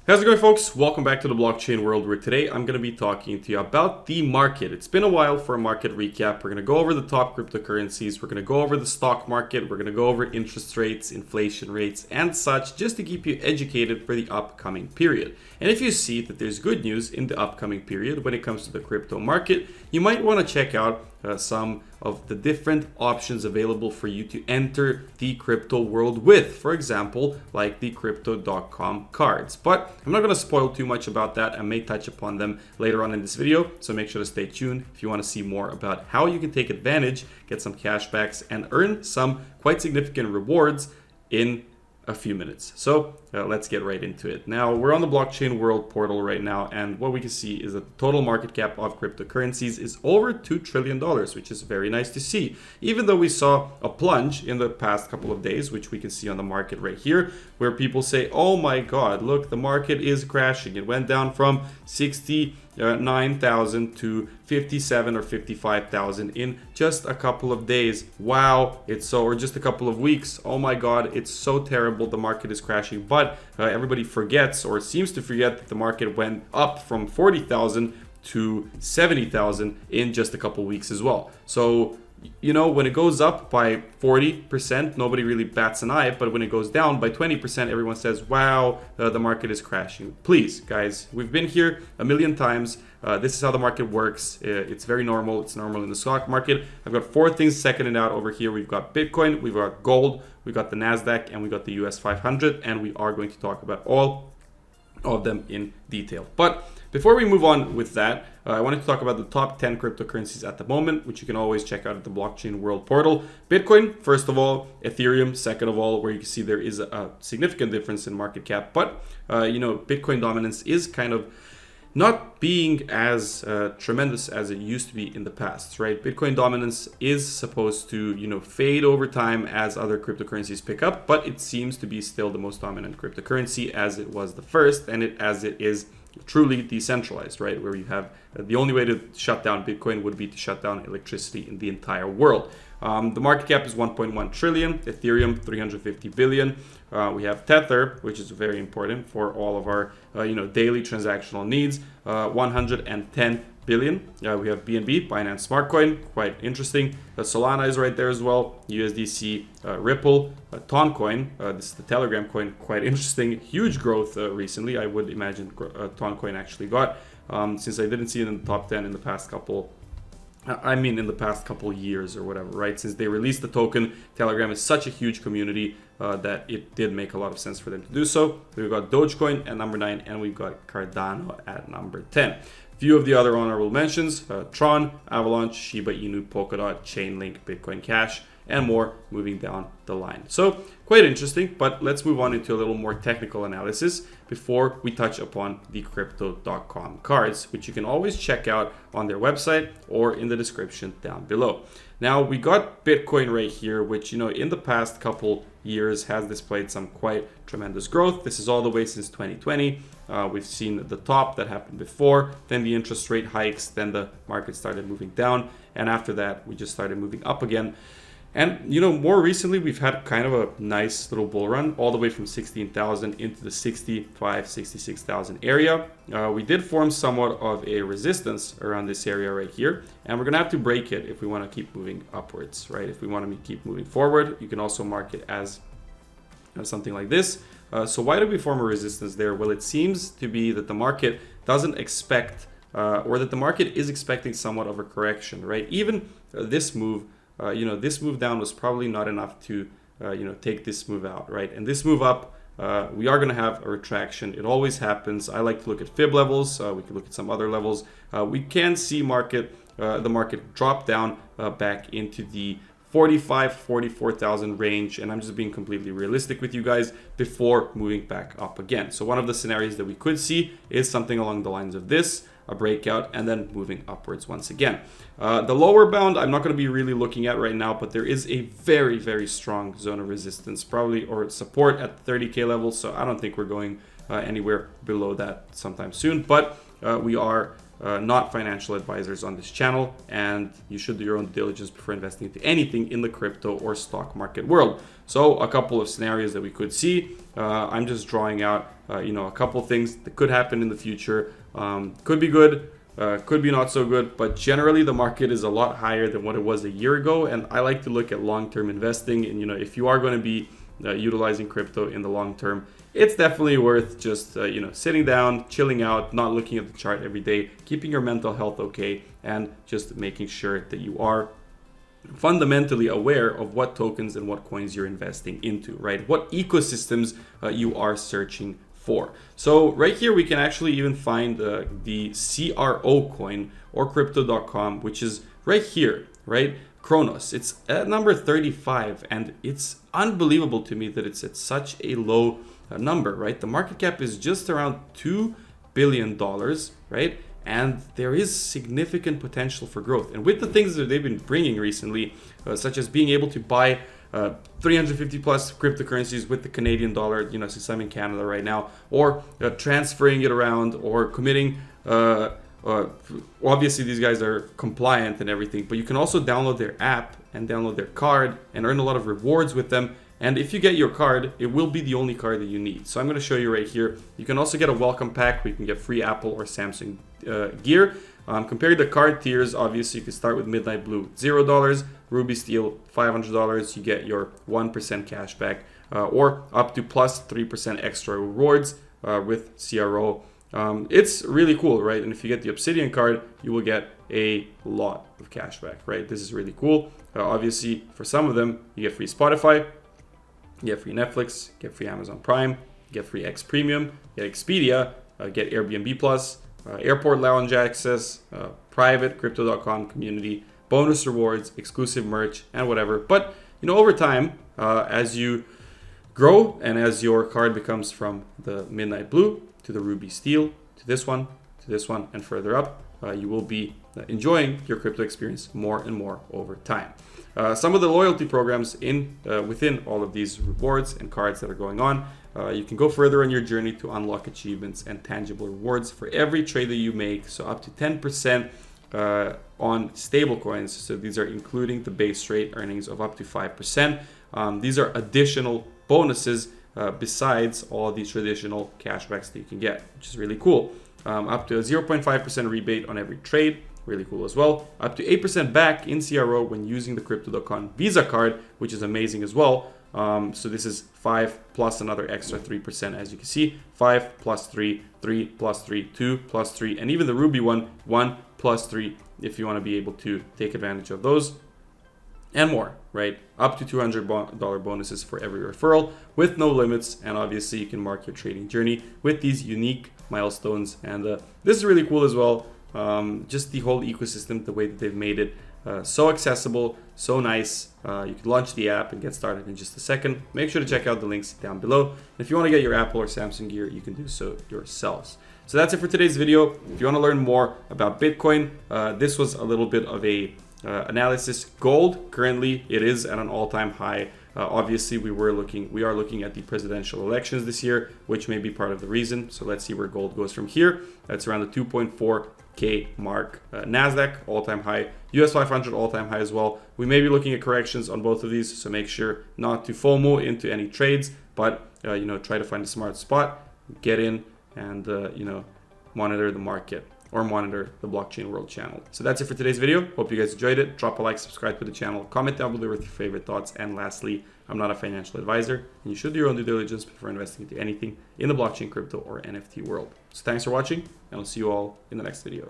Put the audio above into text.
How's it going, folks? Welcome back to the blockchain world, where today I'm going to be talking to you about the market. It's been a while for a market recap. We're going to go over the top cryptocurrencies. We're going to go over the stock market. We're going to go over interest rates, inflation rates, and such, just to keep you educated for the upcoming period. And if you see that there's good news in the upcoming period when it comes to the crypto market, you might want to check out some of the different options available for you to enter the crypto world with. For example, like the crypto.com cards. But I'm not going to spoil too much about that. I may touch upon them later on in this video, so make sure to stay tuned if you want to see more about how you can take advantage, get some cashbacks, and earn some quite significant rewards in a few minutes. So let's get right into it. Now, we're on the blockchain world portal right now, and what we can see is that the total market cap of cryptocurrencies is over $2 trillion, which is very nice to see. Even though we saw a plunge in the past couple of days, which we can see on the market right here, where people say, oh my God, look, the market is crashing. It went down from 69,000 to 57 or 55,000 in just a couple of days. Wow, it's so, or just a couple of weeks. Oh my God, it's so terrible. The market is crashing. But everybody forgets, or seems to forget, that the market went up from 40,000 to 70,000 in just a couple of weeks as well. So, you know, when it goes up by 40%, nobody really bats an eye. But when it goes down by 20%, everyone says, wow, the market is crashing. Please, guys, we've been here a million times. This is how the market works. It's very normal. It's normal in the stock market. I've got four things seconded out over here. We've got Bitcoin, we've got gold, we've got the NASDAQ, and we got the US 500. And we are going to talk about all of them in detail. But before we move on with that, I wanted to talk about the top 10 cryptocurrencies at the moment, which you can always check out at the blockchain world portal. Bitcoin, first of all, Ethereum, second of all, where you can see there is a significant difference in market cap. But, you know, Bitcoin dominance is kind of not being as tremendous as it used to be in the past, right? Bitcoin dominance is supposed to, you know, fade over time as other cryptocurrencies pick up, but it seems to be still the most dominant cryptocurrency, as it was the first, and as it is truly decentralized, right? Where you have the only way to shut down Bitcoin would be to shut down electricity in the entire world. The market cap is 1.1 trillion, Ethereum 350 billion. We have Tether, which is very important for all of our you know, daily transactional needs, 110 billion. We have BNB, Binance Smart Coin, quite interesting. Solana is right there as well. USDC, Ripple, Toncoin. This is the Telegram coin, quite interesting. Huge growth recently. I would imagine Toncoin actually got, since I didn't see it in the top 10 in the past couple. In the past couple years or whatever, right? Since they released the token, Telegram is such a huge community that it did make a lot of sense for them to do so. We've got Dogecoin at number 9, and we've got Cardano at number 10. Few of the other honorable mentions: Tron, Avalanche, Shiba Inu, Polkadot, Chainlink, Bitcoin Cash, and more moving down the line. So quite interesting, but let's move on into a little more technical analysis before we touch upon the crypto.com cards, which you can always check out on their website or in the description down below. Now, we got Bitcoin right here, which, you know, in the past couple years has displayed some quite tremendous growth. This is all the way since 2020. We've seen the top that happened before, then the interest rate hikes, then the market started moving down, and after that we just started moving up again. And, you know, more recently we've had kind of a nice little bull run all the way from 16,000 into the 65, 66,000 area. We did form somewhat of a resistance around this area right here, and we're gonna have to break it if we want to keep moving upwards, right? If we want to keep moving forward, you can also mark it as something like this. So why did we form a resistance there? Well, it seems to be that the market doesn't expect, or that the market is expecting somewhat of a correction, right? Even this move, you know, this move down was probably not enough to, you know, take this move out, right? And this move up, we are going to have a retraction. It always happens. I like to look at fib levels. We can look at some other levels. We can see the market drop down back into the 45, 44,000 range, and I'm just being completely realistic with you guys, before moving back up again. So one of the scenarios that we could see is something along the lines of this, a breakout, and then moving upwards once again. The lower bound I'm not going to be really looking at right now, but there is a very, very strong zone of resistance, probably, or support at the 30k level. So I don't think we're going anywhere below that sometime soon, but we are not financial advisors on this channel, and you should do your own due diligence before investing into anything in the crypto or stock market world. So a couple of scenarios that we could see. I'm just drawing out, a couple things that could happen in the future. Could be good, could be not so good, but generally the market is a lot higher than what it was a year ago. And I like to look at long-term investing. And if you are going to be utilizing crypto in the long term, it's definitely worth just sitting down, chilling out, not looking at the chart every day, keeping your mental health okay, and just making sure that you are fundamentally aware of what tokens and what coins you're investing into, right? What ecosystems you are searching for. So right here we can actually even find the CRO coin or crypto.com, which is right here, right? Kronos. It's at number 35, and it's unbelievable to me that it's at such a low number, right? The market cap is just around $2 billion, right? And there is significant potential for growth. And with the things that they've been bringing recently, such as being able to buy 350 plus cryptocurrencies with the Canadian dollar, since I'm in Canada right now, or transferring it around, or committing, obviously these guys are compliant and everything, but you can also download their app and download their card and earn a lot of rewards with them. And if you get your card, it will be the only card that you need. So I'm going to show you right here. You can also get a welcome pack where you can get free Apple or Samsung gear. Compared to card tiers, obviously you can start with Midnight Blue, $0, Ruby Steel, $500. You get your 1% cash back, or up to plus 3% extra rewards with CRO. It's really cool, right? And if you get the Obsidian card, you will get a lot of cash back, right? This is really cool. Obviously, for some of them, you get free Spotify, you get free Netflix, get free Amazon Prime, get free X Premium, get Expedia, get Airbnb Plus, airport lounge access, private crypto.com community, bonus rewards, exclusive merch, and whatever. But over time, as you grow and as your card becomes from the Midnight Blue to the Ruby Steel to this one, and further up, you will be enjoying your crypto experience more and more over time. Some of the loyalty programs within all of these rewards and cards that are going on, you can go further on your journey to unlock achievements and tangible rewards for every trade that you make. So up to 10% on stable coins. So these are including the base rate earnings of up to 5%. These are additional bonuses besides all the traditional cashbacks that you can get, which is really cool. Up to a 0.5% rebate on every trade. Really cool as well. Up to 8% back in CRO when using the Crypto.com Visa card, which is amazing as well. So this is 5 plus another extra 3%, as you can see. 5 plus 3, 3 plus 3, 2 plus 3, and even the Ruby one, 1 plus 3, if you want to be able to take advantage of those. And more, right? Up to $200 bonuses for every referral with no limits. And obviously you can mark your trading journey with these unique milestones. And this is really cool as well. Just the whole ecosystem, the way that they've made it so accessible, so nice. You can launch the app and get started in just a second. Make sure to check out the links down below. And if you want to get your Apple or Samsung gear, you can do so yourselves. So that's it for today's video. If you want to learn more about Bitcoin, this was a little bit of a analysis. Gold, currently it is at an all-time high. Obviously we are looking at the presidential elections this year, which may be part of the reason. So let's see where gold goes from here. That's around the 2.4K mark. Nasdaq all-time high, US 500 all-time high as well. We may be looking at corrections on both of these, so make sure not to FOMO into any trades, but try to find a smart spot, get in, and monitor the market, or monitor the Blockchain World channel. So that's it for today's video. Hope you guys enjoyed it. Drop a like, subscribe to the channel, comment down below with your favorite thoughts. And lastly, I'm not a financial advisor, and you should do your own due diligence before investing into anything in the blockchain, crypto, or NFT world. So thanks for watching, and I'll see you all in the next video.